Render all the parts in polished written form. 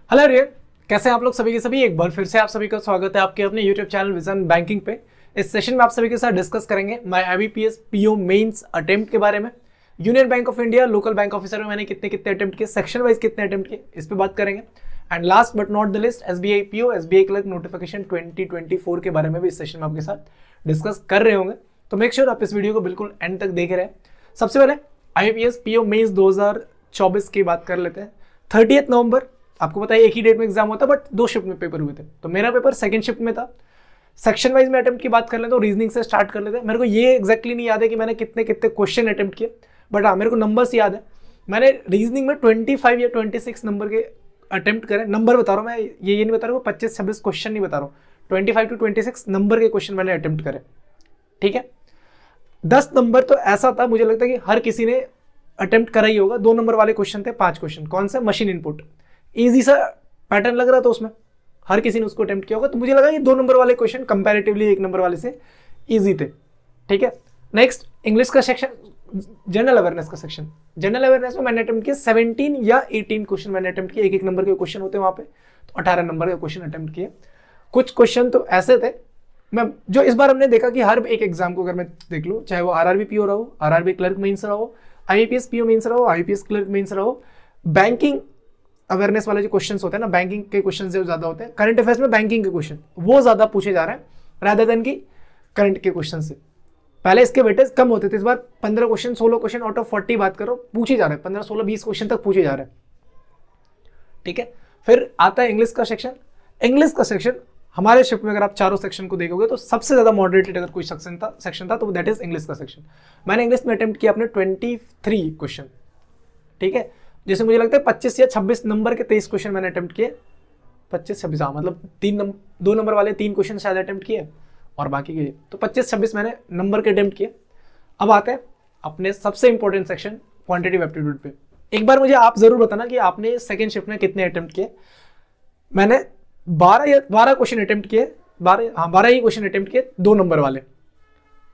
Hello everyone, कैसे हैं आप लोग सभी के सभी। एक बार फिर से आप सभी का स्वागत है आपके अपने यूट्यूब चैनल विजन बैंकिंग पे। इस सेशन में आप सभी के साथ डिस्कस करेंगे my IBPS PO mains attempt के बारे में। Union bank of India local bank officer में मैंने कितने कितने अटेम्प्ट किए, सेक्शन वाइज कितने अटेम्प्ट किए, इस पे बात करेंगे। And last but not the list, SBI PO SBI clerk notification 2024 के बारे में भी इस सेशन में आपके साथ डिस्कस कर रहे होंगे। तो मेक श्योर आप इस वीडियो को बिल्कुल एंड तक देख रहे हैं। सबसे पहले आईबीपीएस पीओ मेंस 2024 की बात कर लेते हैं। 30 नवंबर, आपको पता है एक ही डेट में एग्जाम होता है बट दो शिफ्ट में पेपर हुए थे, तो मेरा पेपर सेकंड शिफ्ट में था। सेक्शन वाइज में अटेम्प्ट की बात कर लेते हैं तो रीजनिंग से स्टार्ट कर लेते हैं। मेरे को ये एक्जैक्टली नहीं याद है कि मैंने कितने कितने क्वेश्चन अटेम्प्ट किए, बट हाँ मेरे को नंबर्स याद है। मैंने रीजनिंग में 25 या 26 नंबर के अटेम्प्ट करे। नंबर बता रहा हूँ मैं, ये नहीं बता रहा हूँ 25-26 क्वेश्चन नहीं बता रहा हूँ, 25 to 26 नंबर के क्वेश्चन मैंने अटेम्प्ट करे। ठीक है, 10 नंबर तो ऐसा था, मुझे लगता है कि हर किसी ने अटेम्प्ट करा ही होगा। 2 नंबर वाले क्वेश्चन थे, 5 क्वेश्चन। कौन सा? Machine input. ईजी सा पैटर्न लग रहा था उसमें, हर किसी ने उसको अटेम्प्ट किया होगा। तो मुझे लगा ये 2 नंबर वाले क्वेश्चन कंपैरेटिवली 1 नंबर वाले से इजी थे। ठीक है, नेक्स्ट इंग्लिश का सेक्शन, जनरल अवेयरनेस का सेक्शन। जनरल अवेयरनेस में मैंने अटेम्प्ट किया 17 या 18 क्वेश्चन मैंने अटेम्प्ट किए। एक नंबर के क्वेश्चन होते हैं वहां पे, तो 18 नंबर के क्वेश्चन अटेम्प्ट किए। कुछ क्वेश्चन तो ऐसे थे, मैं जो इस बार हमने देखा कि हर एक एग्जाम को अगर मैं देख लूँ, चाहे वो आरआरबी पीओ रहा हो, आरआरबी क्लर्क मेंस रहा हो, आईपीएस पीओ मेंस रहा हो, आईपीएस क्लर्क मेंस रहा हो, बैंकिंग अवेयरनेस वाले जो क्वेश्चंस होते हैं ना, बैंकिंग के क्वेश्चंस जो ज्यादा होते हैं, करंट अफेयर्स में बैंकिंग के क्वेश्चन वो ज्यादा पूछे जा रहे हैं रादर देन की करंट के क्वेश्चन से। पहले इसके वेटेज कम होते थे, इस बार 15 क्वेश्चन 16 क्वेश्चन आउट ऑफ 40 बात करो पूछे जा रहे हैं, 15 16 20 क्वेश्चन तक पूछे जा रहे हैं। ठीक है, फिर आता है इंग्लिश का सेक्शन। इंग्लिश का सेक्शन हमारे शिफ्ट में अगर आप चारों सेक्शन को देखोगे तो सबसे ज्यादा मॉडरेटेड अगर कोई सेक्शन था तो दैट इज इंग्लिश का सेक्शन। मैंने इंग्लिश में अटेम्प्ट किया अपने 23 क्वेश्चन। ठीक है, जैसे मुझे लगता है 25 या 26 नंबर के 23 क्वेश्चन मैंने अटेम्प्ट किए। 25-26, हाँ मतलब 2 नंबर वाले 3 क्वेश्चन शायद अटेम्प्ट किए और बाकी के, तो 25-26 मैंने नंबर के अटेम्प्ट किए। अब आते हैं अपने सबसे इंपॉर्टेंट सेक्शन क्वांटिटेटिव एप्टीट्यूड पे। एक बार मुझे आप जरूर बताना कि आपने सेकेंड शिफ्ट में कितने अटेम्प्ट किए। मैंने 12 क्वेश्चन अटेम्प्ट किए, 12 ही क्वेश्चन अटेम्प्ट किए 2 नंबर वाले।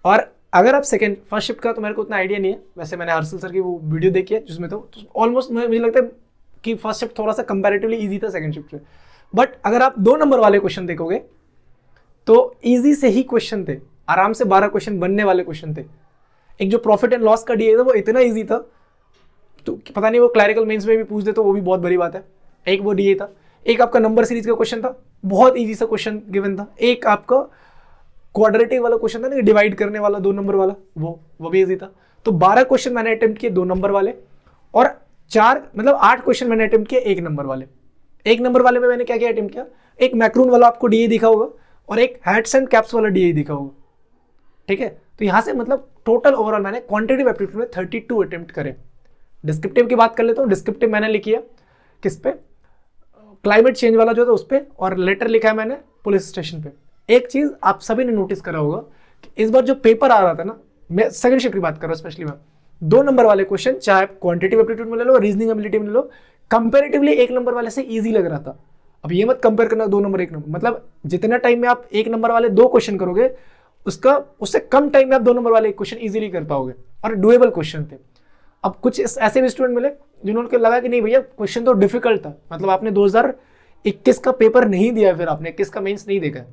और अगर आप फर्स्ट शिफ्ट का तो मेरे को उतना आइडिया नहीं है, वैसे मैंने हर्षल सर की वो वीडियो देखी है जिसमें तो ऑलमोस्ट मुझे लगता है कि फर्स्ट शिफ्ट थोड़ा सा कंपैरेटिवली इजी था सेकंड शिफ्ट से। बट अगर आप 2 नंबर वाले क्वेश्चन देखोगे तो इजी से ही क्वेश्चन थे, आराम से 12 क्वेश्चन बनने वाले क्वेश्चन थे। एक जो प्रॉफिट एंड लॉस का डीए था वो इतना ईजी था, तो पता नहीं वो क्लैरिकल मेंस में भी पूछ दे तो वो भी बहुत बड़ी बात है। एक वो डीए था, एक आपका नंबर सीरीज का क्वेश्चन था, बहुत ईजी सा क्वेश्चन गिवन था। एक आपका क्वाड्रेटिक वाला क्वेश्चन था ना, डिवाइड करने वाला 2 नंबर वाला, वो भी इजी था। तो 12 क्वेश्चन मैंने अटेम्प्ट किए 2 नंबर वाले, और 8 क्वेश्चन मैंने अटेम्प्ट किए 1 नंबर वाले। 1 नंबर वाले में मैंने क्या क्या अटेम्प्ट किया, एक मैक्रून वाला आपको डीए दिखा होगा और एक हैट्स एंड कैप्स वाला डीए दिखा होगा। ठीक है, तो यहां से मतलब टोटल ओवरऑल मैंने क्वांटिटेटिव एप्टीट्यूड में 32 अटेम्प्ट करे। डिस्क्रिप्टिव की बात कर लेता हूँ। डिस्क्रिप्टिव मैंने लिखी है किस पे, क्लाइमेट चेंज वाला जो था उस पर, और लेटर लिखा है मैंने पुलिस स्टेशन पे। एक चीज आप सभी ने नोटिस करा होगा कि इस बार जो पेपर आ रहा था ना, मैं सेकंड शिफ्ट की बात कर रहा हूँ स्पेशली, मैं 2 नंबर वाले क्वेश्चन चाहे क्वांटिटेटिव एप्टीट्यूड में ले लो, रीजनिंग एबिलिटी में ले लो, कंपैरेटिवली 1 नंबर वाले से इजी लग रहा था। अब ये मत कंपेयर करना 2 नंबर 1 नंबर, मतलब जितना टाइम में आप 1 नंबर वाले 2 क्वेश्चन करोगे उससे कम टाइम में आप 2 नंबर वाले क्वेश्चन इजीली कर पाओगे, और डुएबल क्वेश्चन थे। अब कुछ ऐसे भी स्टूडेंट मिले जिन्होंने लगा कि नहीं भैया क्वेश्चन तो डिफिकल्ट था, मतलब आपने 2021 का पेपर नहीं दिया है, फिर आपने 21 का मेंस नहीं देखा है,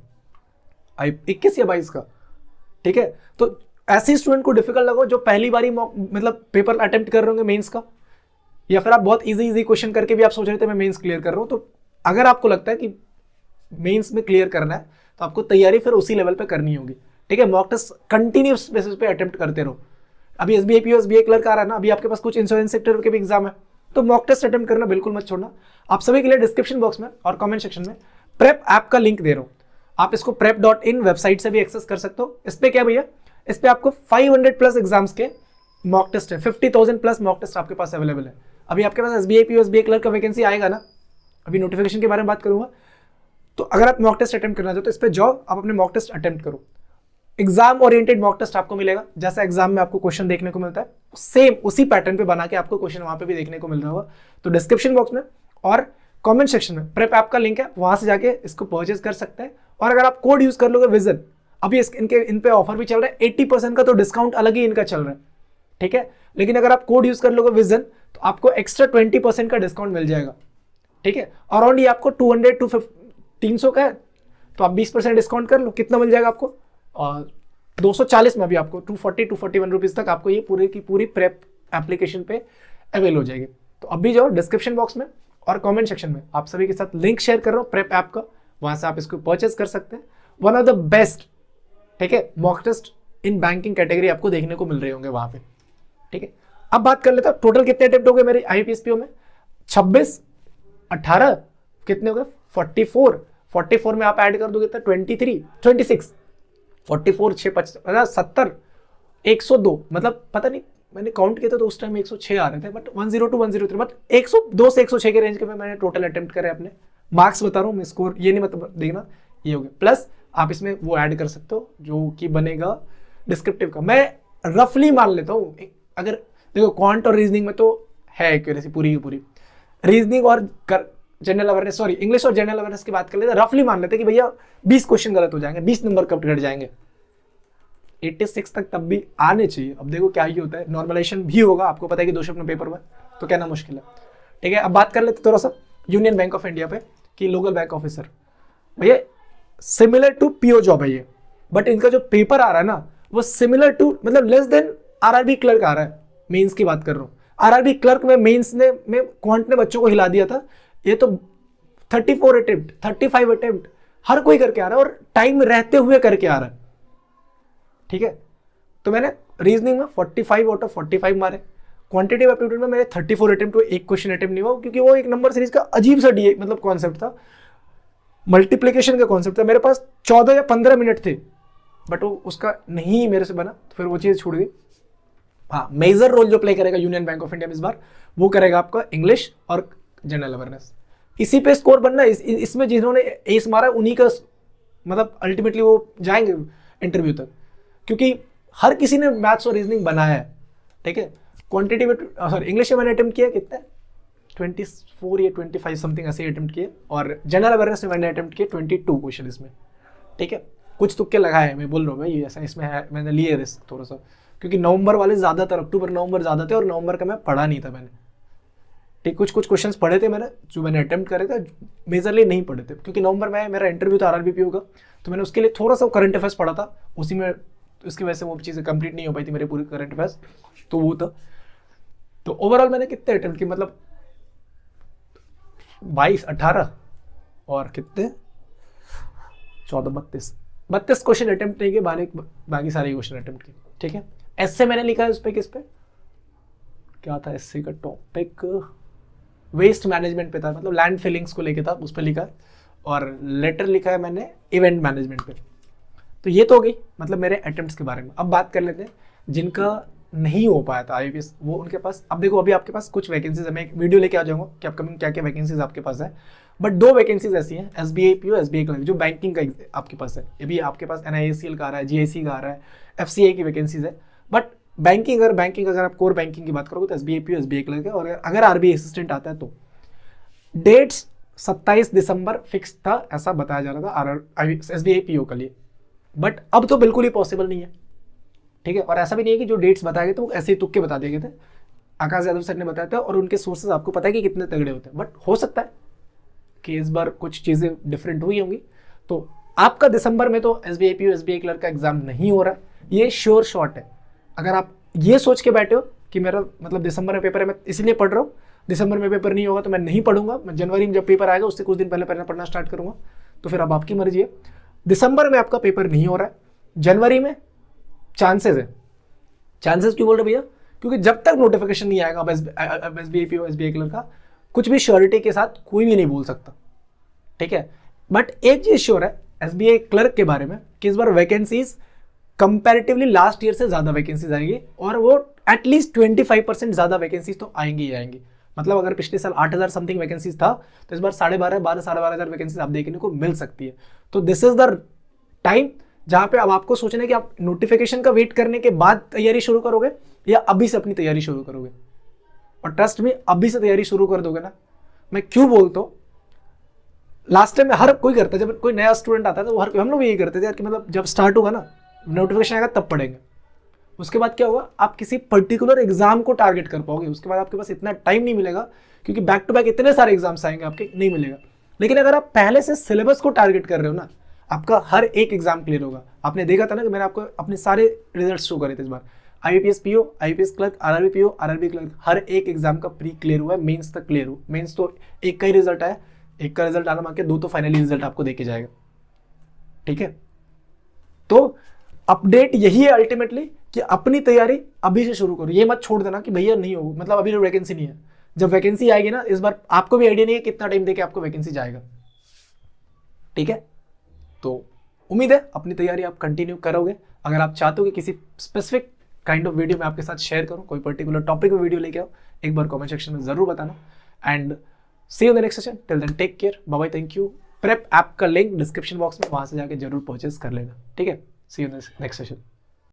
21 या 22 का। ठीक है, तो ऐसे स्टूडेंट को डिफिकल्ट लगा जो पहली बार ही मतलब पेपर अटेम्प्ट कर रहे होंगे मेंस का, या फिर आप बहुत इजी क्वेश्चन करके भी आप सोच रहे थे मैं मेंस क्लियर कर रहा हूं। तो अगर आपको लगता है कि मेंस में क्लियर करना है तो आपको तैयारी फिर उसी लेवल पे करनी होगी। ठीक है, मॉक टेस्ट कंटिन्यूस बेसिस पे अटेम्प्ट करते रहो। अभी एसबीआई पीओ एसबीआई क्लर्क आ रहा है ना, अभी आपके पास कुछ इंश्योरेंस सेक्टर के भी एग्जाम है, तो मॉक टेस्ट अटेम्प्ट करना बिल्कुल मत छोड़ना। आप सभी के लिए डिस्क्रिप्शन बॉक्स में और कमेंट सेक्शन में प्रेप ऐप का लिंक दे रहा हूं, आप इसको prep.in वेबसाइट से भी एक्सेस कर सकते हो। इस पे क्या भैया, इस पे आपको 500 प्लस एग्जाम्स के मॉक टेस्ट है, 50,000 प्लस मॉक टेस्ट आपके पास अवेलेबल है। अभी आपके पास एसबीआई पीओ एसबीआई क्लर्क का वैकेंसी आएगा ना, अभी नोटिफिकेशन के बारे में बात करूंगा। तो अगर आप मॉक टेस्ट अटेम्प्ट करना चाहते हो तो इस पे जाओ, आप अपने मॉक टेस्ट अटेम्प्ट करो। एग्जाम ओरिएंटेड मॉक टेस्ट आपको मिलेगा, जैसा एग्जाम में आपको क्वेश्चन देखने को मिलता है सेम उसी पैटर्न पे बना के आपको क्वेश्चन वहां पे भी देखने को मिल रहा होगा। तो डिस्क्रिप्शन बॉक्स में और कमेंट सेक्शन में प्रेप ऐप का लिंक है, वहां से जाके इसको परचेज कर सकते हैं। और अगर आप कोड यूज कर लोगे विजन, अभी इन पे ऑफर भी चल रहा है, 80% का तो डिस्काउंट अलग ही इनका चल रहा है। ठीक है, लेकिन अगर आप कोड यूज कर लोगे विजन तो आपको एक्स्ट्रा 20% का डिस्काउंट मिल जाएगा। ठीक है। अराउंड ये आपको 200 टू 300 का है, तो आप 20% डिस्काउंट कर लो, कितना मिल जाएगा आपको, और 240 में भी आपको 240 टू 41 रुपीज़ तक आपको ये पूरी की पूरी प्रेप एप्लीकेशन पे अवेल हो जाएगी। तो अभी जाओ डिस्क्रिप्शन बॉक्स में और कमेंट सेक्शन में आप सभी के साथ लिंक शेयर कर रहा हूँ प्रेप ऐप का, वहाँ से आप इसको परचेज कर सकते हैं। वन ऑफ द बेस्ट, ठीक है, mock test in banking category आपको देखने को मिल रहे होंगे वहाँ पे, ठीक है। अब बात कर लेता हूँ टोटल कितने अटेम्प्ट हो गए मेरे IBPS में, 26, 18 कितने हो गए, 44 में आप ऐड कर दोगे तो 23, 26, 44, 6, 70, 102, मतलब पता नहीं मैंने काउंट किया था तो उस टाइम 106 आ रहे थे, बट 102, 103, बट 102 से 106 के रेंज के में मैंने टोटल अटेम्प्ट करे अपने। मार्क्स बता रहा हूँ मैं, स्कोर ये नहीं मतलब देखना, ये हो गया। प्लस आप इसमें वो ऐड कर सकते हो जो कि बनेगा डिस्क्रिप्टिव का। मैं रफली मान लेता हूँ, अगर देखो क्वांट और रीजनिंग में तो है एक्यूरेसी पूरी की पूरी, रीजनिंग और जनरल अवेयरनेस, सॉरी इंग्लिश और जनरल अवेयरनेस की बात कर लेते, रफली मान लेते कि भैया 20 क्वेश्चन गलत हो जाएंगे, 20 नंबर कब घट जाएंगे, 86 तक तब भी आने चाहिए। अब देखो क्या ही होता है, नॉर्मलाइजेशन भी होगा, आपको पता है कि 2 शिफ्ट में पेपर हुआ, तो कहना मुश्किल है, ठीक है। अब बात कर लेते थोड़ा सा यूनियन बैंक ऑफ इंडिया पे कि लोकल बैंक ऑफिसर, भैया सिमिलर टू पीओ जॉब है ये, बट इनका जो पेपर आ रहा है ना वो सिमिलर टू मतलब लेस देन आरआरबी क्लर्क आ रहा है। मेंस की बात कर रहा हूँ, आरआरबी क्लर्क में मेंस ने में क्वांट ने बच्चों को हिला दिया था, ये तो 34 अटेम्प्ट 35 अटेम्प्ट हर कोई करके आ रहा है और टाइम रहते हुए करके आ रहा है, ठीक है। तो मैंने रीजनिंग में 45 आउट ऑफ 45 मारे, क्वांटिटेटिव एप्टीट्यूड में मेरे 34 अटेम्प्ट हुए, एक क्वेश्चन अटेम्प्ट नहीं हुआ क्योंकि वो एक नंबर सीरीज का अजीब सा डी मतलब कॉन्सेप्ट था, मल्टीप्लिकेशन का कॉन्सेप्ट था। मेरे पास 14 या 15 मिनट थे, बट वो उसका नहीं मेरे से बना, तो फिर वो चीज़ छूट गई। हाँ, मेजर रोल जो प्ले करेगा यूनियन बैंक ऑफ इंडिया में इस बार, वो करेगा आपका इंग्लिश और जनरल अवेयरनेस। इसी पे स्कोर बनना, इसमें जिन्होंने एस मारा उन्हीं का मतलब अल्टीमेटली वो जाएंगे इंटरव्यू तक, क्योंकि हर किसी ने मैथ्स और रीजनिंग बनाया है, ठीक है। क्वांटिटी में सॉरी इंग्लिश में मैंने अटेम्प्ट किया कितने 24 या 25 समथिंग ऐसे अटेम्प्ट किए, और जनरल अवेयरनेस में मैंने अटेम्प्ट किए 22 क्वेश्चन इसमें, ठीक है। कुछ तुक्के लगाए, मैं बोल रहा हूँ भाई ऐसा इसमें है, मैंने लिए रिस्क थोड़ा सा, क्योंकि नवंबर वाले ज़्यादातर, अक्टूबर नवंबर ज़्यादा थे और नवंबर का मैं पढ़ा नहीं था मैंने, ठीक। कुछ क्वेश्चंस पढ़े थे मैंने, जो मैंने अटेम्प्ट करे थे, मेजरली नहीं पढ़े थे क्योंकि नवंबर में मेरा इंटरव्यू था RRBPO का, तो मैंने उसके लिए थोड़ा सा करंट अफेयर्स पढ़ा था उसी में, उसकी वजह से वो चीज़ें कंप्लीट नहीं हो पाई थी मेरे पूरे करंट अफेयर्स, तो वो था। तो ओवरऑल मैंने कितने अटेम्प्ट किए, मतलब 22, 18 और कितने 14, 32 क्वेश्चन अटेम्प्ट नहीं किए, बाकी सारे क्वेश्चन अटेम्प्ट किए, ठीक है। एससे मैंने लिखा है उस पर, किस पे क्या था एससे का टॉपिक, वेस्ट मैनेजमेंट पे था, मतलब लैंड फिलिंग्स को लेके था, उस पर लिखा है, और लेटर लिखा है मैंने इवेंट मैनेजमेंट पे। तो ये तो हो गई मतलब मेरे अटेम्प्ट्स के बारे में। अब बात कर लेते हैं जिनका नहीं हो पाया था IBPS, वो उनके पास, अब देखो अभी आपके पास कुछ वैकेंसीज है, मैं एक वीडियो लेके आ जाऊंगा कि अपकमिंग क्या क्या वैकेंसीज आपके पास है, बट 2 वैकेंसीज ऐसी हैं SBI PO SBI क्लर्क जो बैंकिंग का आपके पास है। ये भी आपके पास NIACL का आ रहा है, GIC का आ रहा है, FCI की वैकेंसीज है, बट बैंकिंग अगर आप कोर बैंकिंग की बात करोगे तो SBI PO SBI क्लर्क है, और अगर RBI असिस्टेंट आता है तो डेट्स 27 दिसंबर फिक्स था, ऐसा बताया जा रहा था SBI PO के लिए, बट अब तो बिल्कुल ही पॉसिबल नहीं है, ठीक है। और ऐसा भी नहीं है कि जो डेट्स बताए गए तो ऐसे ही तुक्के बता दिए गए थे, आकाश यादव सर ने बताया था, और उनके सोर्सेज आपको पता है कि कितने तगड़े होते हैं, बट हो सकता है कि इस बार कुछ चीज़ें डिफरेंट हुई होंगी। तो आपका दिसंबर में तो SBI PO SBI क्लर्क का एग्जाम नहीं हो रहा है, ये श्योर शॉट है। अगर आप ये सोच के बैठे हो कि मेरा मतलब दिसंबर में पेपर है, मैं इसलिए पढ़ रहा हूँ, दिसंबर में पेपर नहीं होगा तो मैं नहीं पढ़ूंगा, मैं जनवरी में जब पेपर आएगा उससे कुछ दिन पहले पढ़ना स्टार्ट करूंगा, तो फिर अब आपकी मर्जी है। दिसंबर में आपका पेपर नहीं हो रहा है, जनवरी में चांसेस है। चांसेस क्यों बोल रहे भैया, क्योंकि जब तक नोटिफिकेशन नहीं आएगा अब SBI PO SBI क्लर्क का, कुछ भी श्योरिटी के साथ कोई भी नहीं बोल सकता, ठीक है। बट एक चीज श्योर है SBI क्लर्क के बारे में कि इस बार वैकेंसीज कंपैरेटिवली लास्ट ईयर से ज्यादा वैकेंसीज आएंगी, और वो एटलीस्ट 25% ज्यादा वैकेंसीज तो आएंगी ही आएंगी। मतलब अगर पिछले साल 8,000 समथिंग वैकेंसीज था, तो इस बार 12,500 वैकेंसीज आप देखने को मिल सकती है। तो दिस इज द टाइम जहां पे अब आपको सोचना है कि आप नोटिफिकेशन का वेट करने के बाद तैयारी शुरू करोगे या अभी से अपनी तैयारी शुरू करोगे। और ट्रस्ट में अभी से तैयारी शुरू कर दोगे ना, मैं क्यों बोलता हूँ, लास्ट टाइम में हर कोई करता है, जब कोई नया स्टूडेंट आता है तो हम लोग यही करते थे यार कि मतलब जब स्टार्ट होगा ना, नोटिफिकेशन आएगा तब पढ़ेंगे, उसके बाद क्या होगा, आप किसी पर्टिकुलर एग्जाम को टारगेट कर पाओगे। उसके बाद आपके पास इतना टाइम नहीं मिलेगा, क्योंकि बैक टू बैक इतने सारे एग्जाम्स आएंगे आपके, नहीं मिलेगा। लेकिन अगर आप पहले से सिलेबस को टारगेट कर रहे हो ना, आपका हर एक एग्जाम क्लियर होगा। आपने देखा था ना कि मैंने आपको अपने सारे रिजल्ट शो करे थे इस बार। IBPS PO, IBPS clerk, RRB PO, RRB clerk, हर एक एग्जाम का प्री क्लियर हुआ है, मेंस तक क्लियर हुआ। मेंस तो एक का ही रिजल्ट आया, एक का रिजल्ट आना मान के 2 तो फाइनली रिजल्ट आपको देके जाएगा। ठीक है, तो अपडेट यही है अल्टीमेटली कि अपनी तैयारी अभी से शुरू करो। ये मत छोड़ देना कि भैया नहीं हो, मतलब अभी तो वैकेंसी नहीं है। जब वैकेंसी आएगी ना, इस बार आपको भी आइडिया नहीं है कितना टाइम देके आपको वैकेंसी जाएगा। ठीक है, तो उम्मीद है अपनी तैयारी आप कंटिन्यू करोगे। अगर आप चाहते हो कि किसी स्पेसिफिक काइंड ऑफ वीडियो मैं आपके साथ शेयर करूं, कोई पर्टिकुलर टॉपिक में वीडियो लेके आओ, एक बार कमेंट सेक्शन में जरूर बताना। And see you in the next session, till then take care, bye bye, thank you. Prep app का लिंक डिस्क्रिप्शन बॉक्स में, वहां से जाके जरूर परचेज कर लेना। ठीक है, see you in the next session.